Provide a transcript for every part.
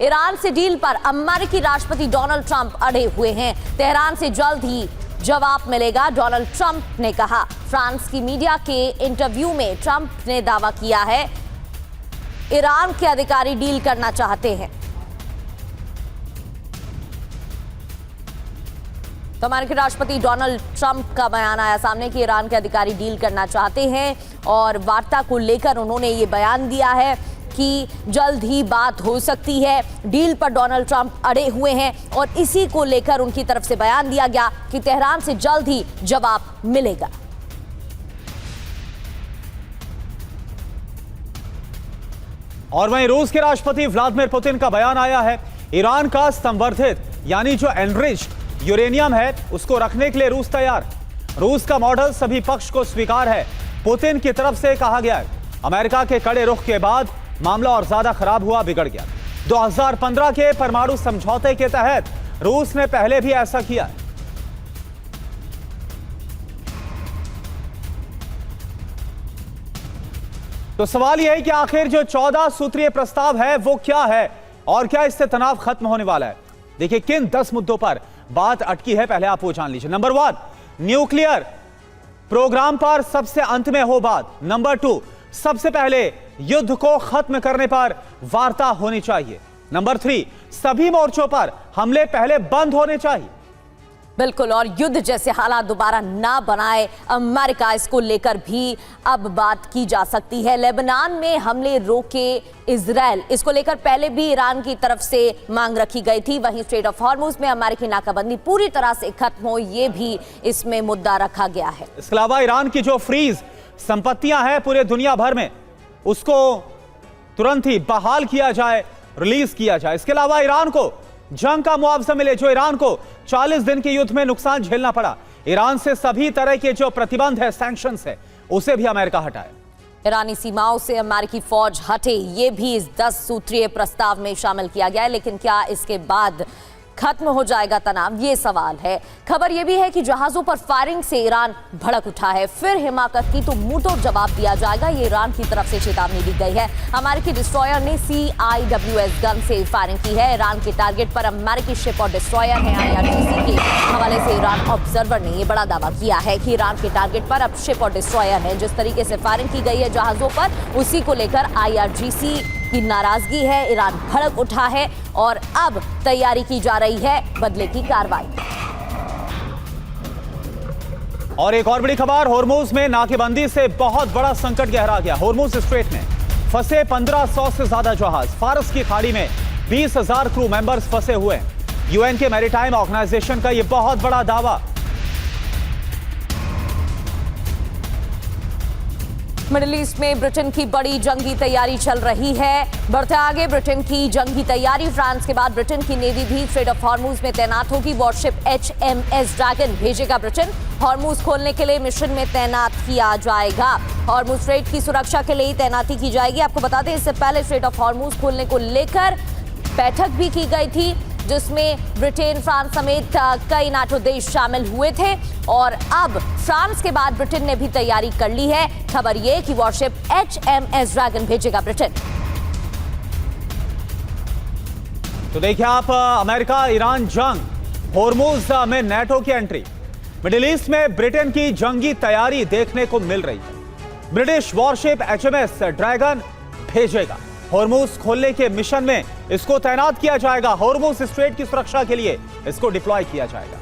Iran से deal पर अमेरिकी राष्ट्रपति डोनाल्ड ट्रंप अड़े हुए हैं। तेहरान से जल्द ही जवाब मिलेगा, डोनाल्ड ट्रंप ने कहा। फ्रांस की मीडिया के इंटरव्यू में ट्रंप ने दावा किया है ईरान के अधिकारी डील करना चाहते हैं। तो अमेरिकी राष्ट्रपति डोनाल्ड ट्रंप का बयान आया सामने कि ईरान के अधिकारी डील करना चाहते हैं और वार्ता को लेकर उन्होंने ये बयान दिया है कि जल्द ही बात हो सकती है। डील पर डोनाल्ड ट्रंप अड़े हुए हैं और इसी को लेकर उनकी तरफ से बयान दिया गया कि तेहरान से जल्द ही जवाब मिलेगा। और वहीं रूस के राष्ट्रपति व्लादिमीर पुतिन का बयान आया है। ईरान का संवर्धित यानी जो एनरिच्ड यूरेनियम है उसको रखने के लिए रूस तैयार। रूस का मॉडल सभी पक्ष को स्वीकार है, पुतिन की तरफ से कहा गया है। अमेरिका के कड़े रुख के बाद मामला और ज्यादा खराब हुआ, बिगड़ गया। 2015 के परमाणु समझौते के तहत रूस ने पहले भी ऐसा किया है। तो सवाल यह है कि आखिर जो 14 सूत्रीय प्रस्ताव है वो क्या है और क्या इससे तनाव खत्म होने वाला है। देखिए किन 10 मुद्दों पर बात अटकी है, पहले आप वो जान लीजिए। नंबर 1, न्यूक्लियर प्रोग्राम पर सबसे अंत में हो बात। नंबर 2, सबसे पहले युद्ध को खत्म करने पर वार्ता होनी चाहिए। नंबर 3, सभी मोर्चों पर हमले पहले बंद होने चाहिए। बिल्कुल, और युद्ध जैसे हालात दोबारा ना बनाए अमेरिका, इसको लेकर भी अब बात की जा सकती है। लेबनान में हमले रोके इजराइल, इसको लेकर पहले भी ईरान की तरफ से मांग रखी गई थी। वहीं स्ट्रेट ऑफ हॉर्मुज में अमेरिकी नाकाबंदी पूरी तरह से खत्म हो, यह भी इसमें मुद्दा रखा गया है। इसके अलावा ईरान की जो फ्रीज संपत्तियां हैं पूरे दुनिया भर में, उसको तुरंत ही बहाल किया जाए, रिलीज किया जाए। इसके अलावा ईरान को जंग का मुआवजा मिले, जो ईरान को 40 दिन के युद्ध में नुकसान झेलना पड़ा। ईरान से सभी तरह के जो प्रतिबंध है, सैंक्शंस है, उसे भी अमेरिका हटाए। ईरानी सीमाओं से अमेरिकी फौज हटे, ये भी इस 10 सूत्रीय प्रस्ताव में शामिल किया गया है। लेकिन क्या इसके बाद खत्म हो जाएगा तनाव, ये सवाल है। खबर यह भी है कि जहाजों पर फायरिंग से ईरान भड़क उठा है। फिर हिमाकत की तो मुंहतोड़ जवाब दिया जाएगा, ये ईरान की तरफ से चेतावनी दी गई है। अमेरिकी डिस्ट्रॉयर ने CIWS गन से फायरिंग की है। ईरान के टारगेट पर अमेरिकी शिप और डिस्ट्रॉयर है। IRGC के हवाले से ईरान ऑब्जर्वर ने यह बड़ा दावा किया है कि ईरान के टारगेट पर अब शिप और डिस्ट्रॉयर है। जिस तरीके से फायरिंग की गई है जहाजों पर, उसी को लेकर IRGC की नाराजगी है। ईरान भड़क उठा है और अब तैयारी की जा रही है बदले की कार्रवाई। और एक और बड़ी खबर, होर्मुज में नाकेबंदी से बहुत बड़ा संकट गहरा गया। होर्मुज स्ट्रेट में फंसे 1500 से ज्यादा जहाज। फारस की खाड़ी में 20,000 क्रू मेंबर्स फंसे हुए हैं। UN के मैरीटाइम ऑर्गेनाइजेशन का यह बहुत बड़ा दावा। मिडिल ईस्ट में ब्रिटेन की बड़ी जंगी तैयारी चल रही है। बढ़ते आगे ब्रिटेन की जंगी तैयारी। फ्रांस के बाद ब्रिटेन की नेवी भी स्ट्रेट ऑफ हॉर्मुज में तैनात होगी। वॉरशिप HMS ड्रैगन भेजेगा ब्रिटेन। हॉर्मुज खोलने के लिए मिशन में तैनात किया जाएगा। हॉर्मुज स्ट्रेट की सुरक्षा के लिए ही तैनाती की जाएगी। आपको बता दें, इससे पहले स्ट्रेट ऑफ हॉर्मुज खोलने को लेकर बैठक भी की गई थी, जिसमें ब्रिटेन, फ्रांस समेत कई नाटो देश शामिल हुए थे। और अब फ्रांस के बाद ब्रिटेन ने भी तैयारी कर ली है। खबर यह कि वॉरशिप HMS ड्रैगन भेजेगा ब्रिटेन। तो देखिए आप, अमेरिका ईरान जंग, होर्मुज में नेटो की एंट्री, मिडिल ईस्ट में ब्रिटेन की जंगी तैयारी देखने को मिल रही है। ब्रिटिश वॉरशिप HMS ड्रैगन भेजेगा। होर्मुज खोलने के मिशन में इसको तैनात किया जाएगा। होर्मुज स्ट्रेट की सुरक्षा के लिए इसको डिप्लॉय किया जाएगा।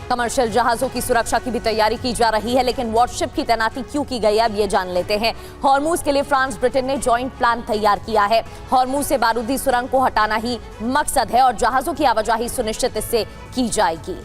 कमर्शियल जहाजों की सुरक्षा की भी तैयारी की जा रही है, लेकिन वॉरशिप की तैनाती क्यों की गई है, अब ये जान लेते हैं। हॉर्मुज के लिए फ्रांस ब्रिटेन ने जॉइंट प्लान तैयार किया है। हॉर्मुज से बारूदी सुरंग को हटाना ही मकसद है और जहाजों की आवाजाही सुनिश्चित इससे की जाएगी।